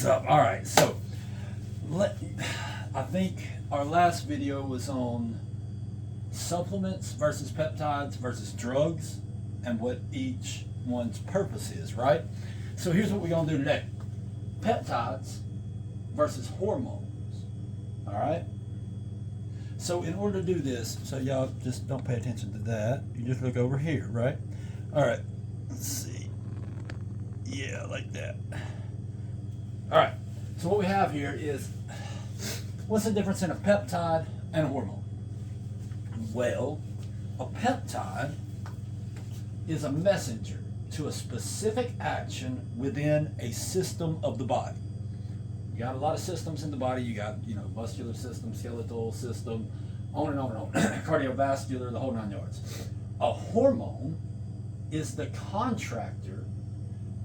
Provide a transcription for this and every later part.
up? All right, so I think our last video was on supplements versus peptides versus drugs and what each one's purpose is, right? So here's what we're going to do today. Peptides versus hormones, all right? So in order to do this, so y'all just don't pay attention to that. You just look over here, right? All right, let's see. Yeah, like that. All right, so what we have here is, what's the difference in a peptide and a hormone? Well, a peptide is a messenger to a specific action within a system of the body. You got a lot of systems in the body. You got, muscular system, skeletal system, on and on and on. Cardiovascular, the whole 9 yards. A hormone is the contractor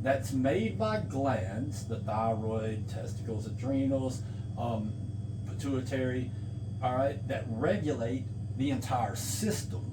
that's made by glands, the thyroid, testicles, adrenals, pituitary, all right, that regulate the entire system.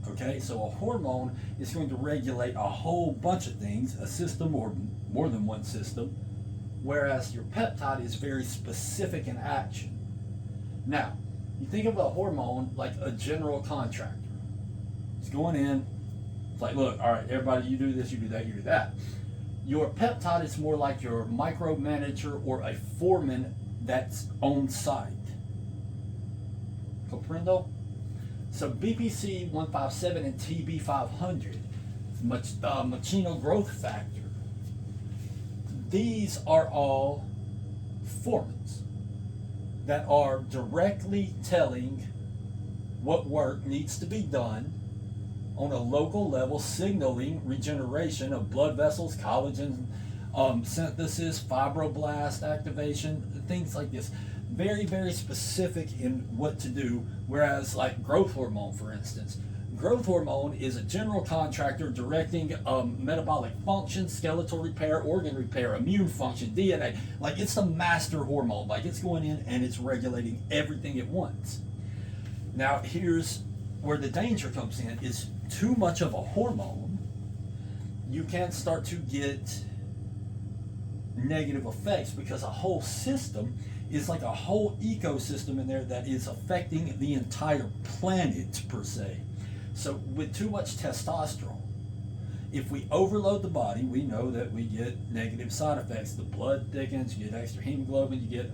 Okay, so a hormone is going to regulate a whole bunch of things, a system or more than one system, whereas your peptide is very specific in action. Now, you think of a hormone like a general contractor. It's going in, it's like, look, all right, everybody, you do this, you do that, you do that. Your peptide is more like your micromanager or a foreman that's on site. Comprendo? So BPC 157 and TB 500, Machino growth factor, these are all foremans that are directly telling what work needs to be done on a local level, signaling regeneration of blood vessels, collagen synthesis, fibroblast activation, things like this. Very, very specific in what to do, whereas like growth hormone, for instance. Growth hormone is a general contractor directing metabolic function, skeletal repair, organ repair, immune function, DNA. Like, it's the master hormone. Like, it's going in and it's regulating everything at once. Now, here's where the danger comes in, is too much of a hormone, you can start to get negative effects, because a whole system is like a whole ecosystem in there that is affecting the entire planet, per se. So with too much testosterone, if we overload the body, we know that we get negative side effects. The blood thickens, you get extra hemoglobin, you get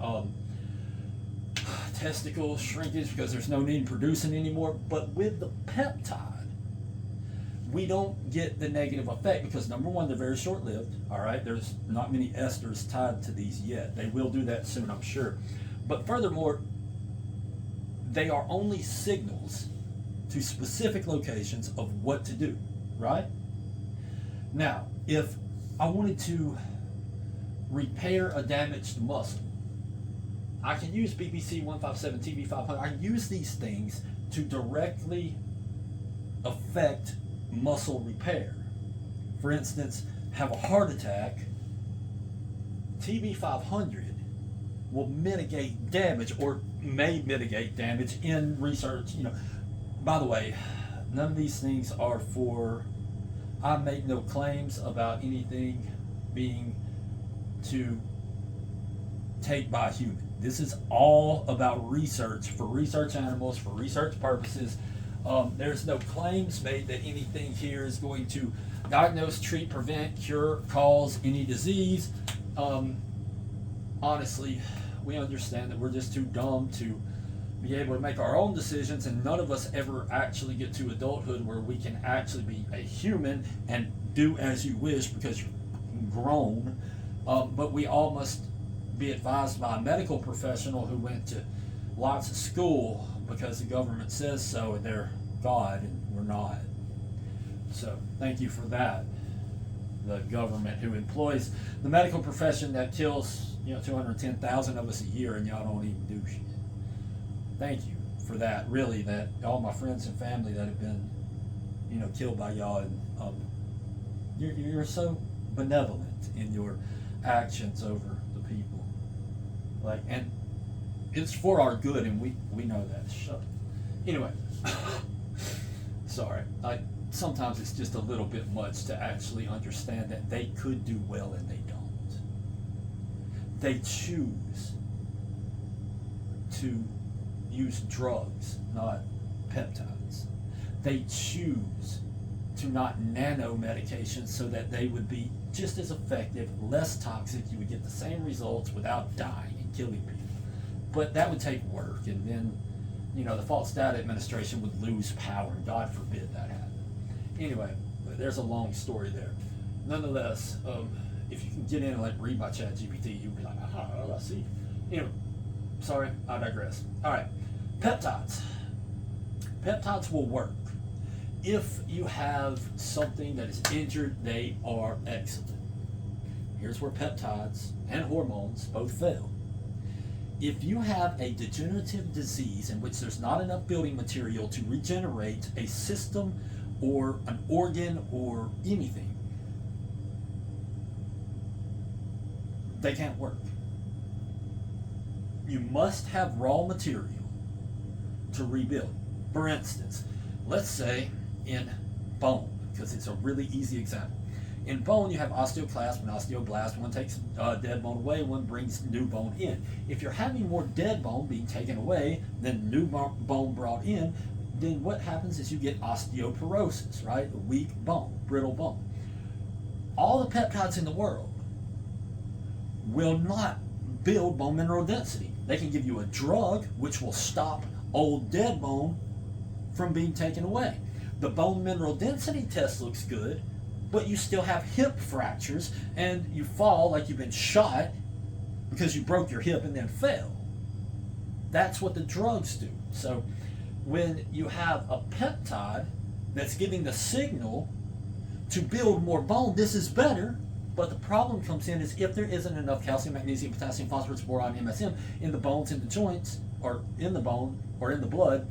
testicle shrinkage because there's no need in producing anymore. But with the peptide, we don't get the negative effect because, number one, they're very short-lived, all right? There's not many esters tied to these yet. They will do that soon, I'm sure. But furthermore, they are only signals to specific locations of what to do, right? Now, if I wanted to repair a damaged muscle, I can use BPC 157, TB 500. I can use these things to directly affect muscle repair. For instance, have a heart attack, TB 500 will mitigate damage, or may mitigate damage in research. By the way, none of these things are for, I make no claims about anything being to take by a human. This is all about research, for research animals, for research purposes. There's no claims made that anything here is going to diagnose, treat, prevent, cure, cause any disease. Honestly, we understand that we're just too dumb to be able to make our own decisions, and none of us ever actually get to adulthood where we can actually be a human and do as you wish because you're grown. But we all must be advised by a medical professional who went to lots of school because the government says so, and they're God and we're not. So thank you for that. The government who employs the medical profession that kills 210,000 of us a year, and y'all don't even do shit. Thank you for that. Really, that all my friends and family that have been killed by y'all, and you're so benevolent in your actions over the people. Like, and it's for our good, and we know that. Shut up. Anyway, sorry. Sometimes it's just a little bit much to actually understand that they could do well and they don't. they choose to use drugs, not peptides. They choose to not nano medications so that they would be just as effective, less toxic. You would get the same results without dying and killing people. But that would take work, and then, the false data administration would lose power, and God forbid that happen. Anyway, there's a long story there. Nonetheless, if you can get in and read my chat GPT, you'll be like, oh, I see. Sorry, I digress. All right, peptides. Peptides will work. If you have something that is injured, they are excellent. Here's where peptides and hormones both fail. If you have a degenerative disease in which there's not enough building material to regenerate a system or an organ or anything, they can't work. You must have raw material to rebuild. For instance, let's say in bone, because it's a really easy example. In bone, you have osteoclast and osteoblast. One takes dead bone away, one brings new bone in. If you're having more dead bone being taken away than new bone brought in, then what happens is you get osteoporosis, right? Weak bone, brittle bone. All the peptides in the world will not build bone mineral density. They can give you a drug which will stop old dead bone from being taken away. The bone mineral density test looks good, but you still have hip fractures and you fall like you've been shot because you broke your hip and then fell. That's what the drugs do. So when you have a peptide that's giving the signal to build more bone, this is better. But the problem comes in is if there isn't enough calcium, magnesium, potassium, phosphorus, boron, MSM in the bones, in the joints, or in the bone, or in the blood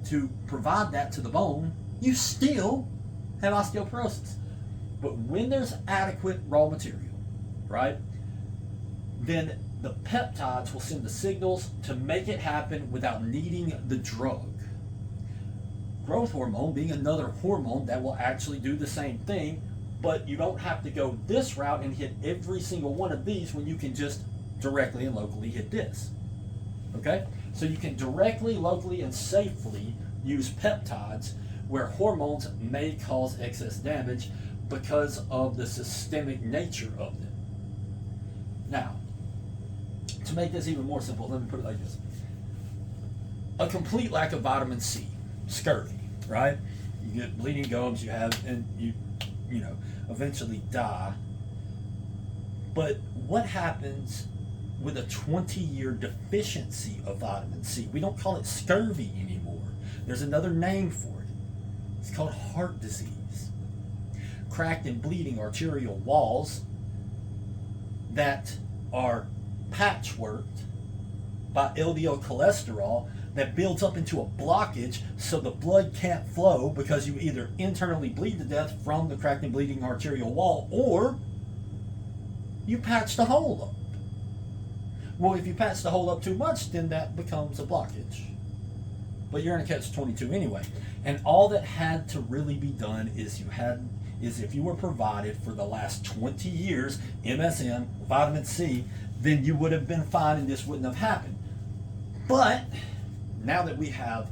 to provide that to the bone, you still have osteoporosis. But when there's adequate raw material, right, then the peptides will send the signals to make it happen without needing the drug. Growth hormone being another hormone that will actually do the same thing, but you don't have to go this route and hit every single one of these when you can just directly and locally hit this. Okay? So you can directly, locally, and safely use peptides where hormones may cause excess damage because of the systemic nature of them. Now, to make this even more simple, let me put it like this. A complete lack of vitamin C, scurvy, right? You get bleeding gums, and you eventually die. But what happens with a 20-year deficiency of vitamin C? We don't call it scurvy anymore. There's another name for it. It's called heart disease. Cracked and bleeding arterial walls that are patchworked by LDL cholesterol that builds up into a blockage so the blood can't flow because you either internally bleed to death from the cracked and bleeding arterial wall or you patch the hole up. Well, if you patch the hole up too much, then that becomes a blockage. But you're in a catch-22 anyway. And all that had to really be done is if you were provided for the last 20 years MSM, vitamin C, then you would have been fine and this wouldn't have happened. But now that we have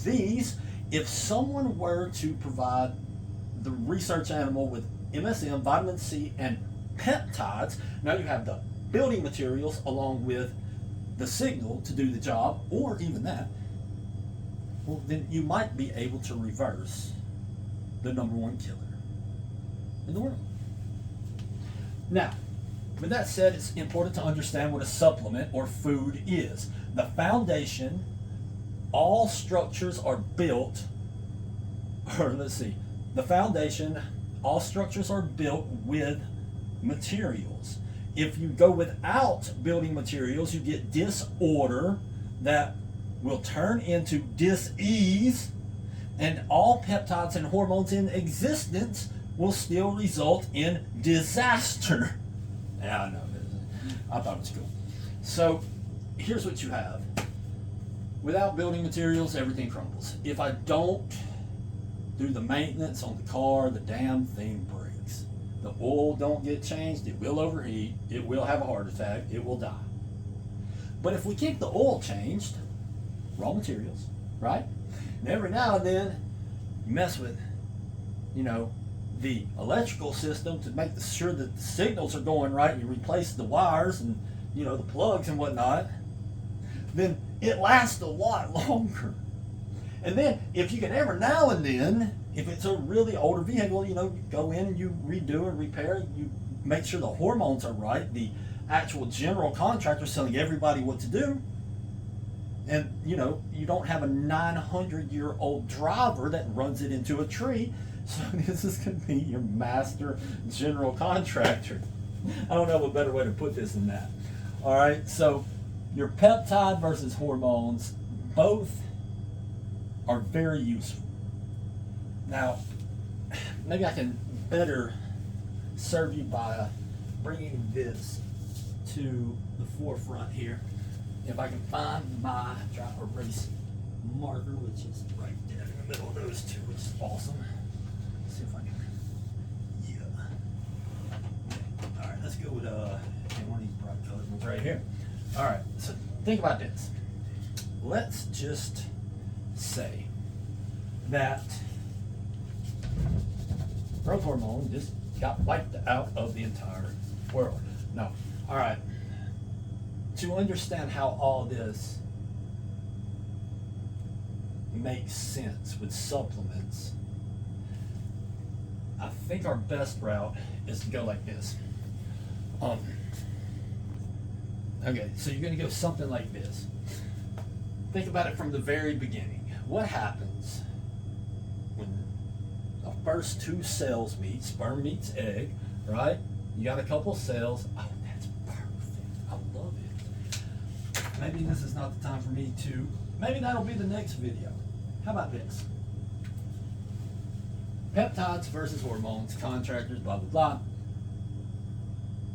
these, if someone were to provide the research animal with MSM, vitamin C, and peptides, now you have the building materials along with the signal to do the job, or even that, well, then you might be able to reverse the number one killer in the world. Now, with that said, it's important to understand what a supplement or food is. The foundation, all structures are built, the foundation, all structures are built with materials. If you go without building materials, you get disorder that will turn into dis-ease, and all peptides and hormones in existence will still result in disaster. Yeah, I know. I thought it was cool. So here's what you have. Without building materials, everything crumbles. If I don't do the maintenance on the car, the damn thing breaks. the oil don't get changed, it will overheat, it will have a heart attack, it will die. But if we keep the oil changed, raw materials, right? And every now and then you mess with, the electrical system to make sure that the signals are going right, and you replace the wires and, the plugs and whatnot, then it lasts a lot longer. And then if you can every now and then, if it's a really older vehicle, you go in and you redo and repair, you make sure the hormones are right, the actual general contractor telling everybody what to do. And you don't have a 900-year-old driver that runs it into a tree. So this is going to be your master general contractor. I don't know a better way to put this than that. All right, so your peptide versus hormones, both are very useful. Now, maybe I can better serve you by bringing this to the forefront here. If I can find my dry erase marker, which is right there in the middle of those two, which is awesome. Let's see if I can. Yeah. All right, let's go with one of these bright colored ones right here. All right, so think about this. Let's just say that growth hormone just got wiped out of the entire world. No. All right. To understand how all this makes sense with supplements, I think our best route is to go like this. Okay, so you're going to go something like this. Think about it from the very beginning. What happens when the first two cells meet, sperm meets egg, right? You got a couple cells. Oh, that's perfect. I love it. Maybe this is not the time for me to, maybe that'll be the next video. How about this? Peptides versus hormones, contractors, blah, blah, blah.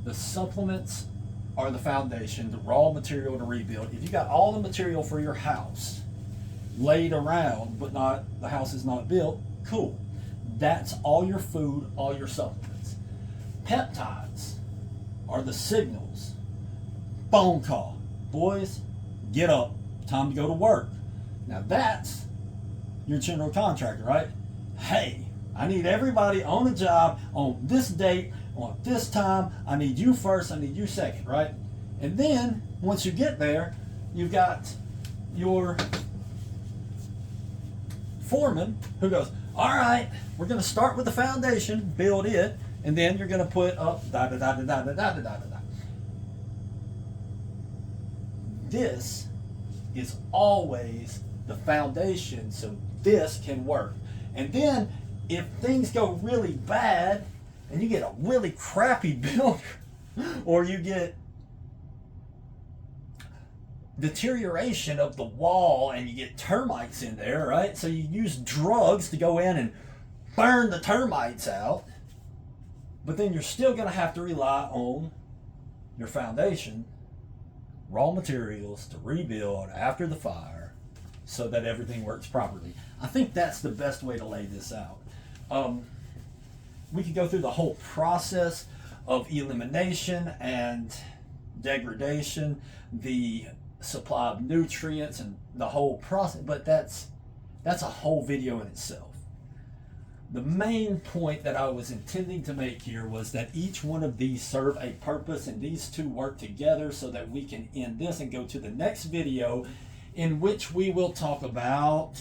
The supplements are the foundation, the raw material to rebuild. If you got all the material for your house laid around, but the house is not built, cool. That's all your food, all your supplements. Peptides are the signals. Phone call. Boys, get up. Time to go to work. Now that's your general contractor, right? Hey, I need everybody on the job on this date, on this time. I need you first, I need you second, right? And then, once you get there, you've got your foreman who goes, all right, we're going to start with the foundation, build it, and then you're going to put up da-da-da-da-da-da-da-da-da-da. This is always the foundation, so this can work. And then, if things go really bad, and you get a really crappy builder, or you get deterioration of the wall and you get termites in there, right? So you use drugs to go in and burn the termites out, but then you're still going to have to rely on your foundation, raw materials to rebuild after the fire so that everything works properly. I think that's the best way to lay this out. We could go through the whole process of elimination and degradation, the supply of nutrients and the whole process, but that's a whole video in itself. The main point that I was intending to make here was that each one of these serve a purpose, and these two work together so that we can end this and go to the next video, in which we will talk about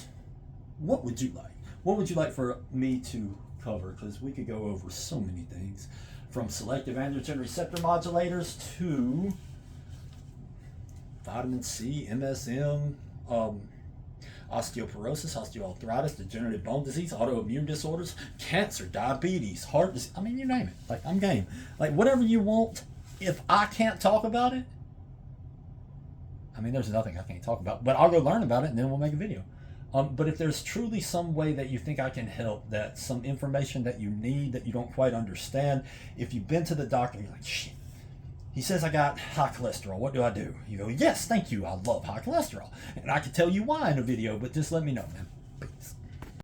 what would you like? What would you like for me to cover? Because we could go over so many things, from selective androgen receptor modulators to vitamin C, MSM, osteoporosis, osteoarthritis, degenerative bone disease, autoimmune disorders, cancer, diabetes, heart disease. I mean, you name it. Like, I'm game. Like, whatever you want. If I can't talk about it, I mean, there's nothing I can't talk about, but I'll go learn about it and then we'll make a video. But if there's truly some way that you think I can help, that some information that you need that you don't quite understand, if you've been to the doctor and you're like, shit, he says I got high cholesterol, what do I do? You go, yes, thank you, I love high cholesterol. And I can tell you why in a video, but just let me know, man. Peace.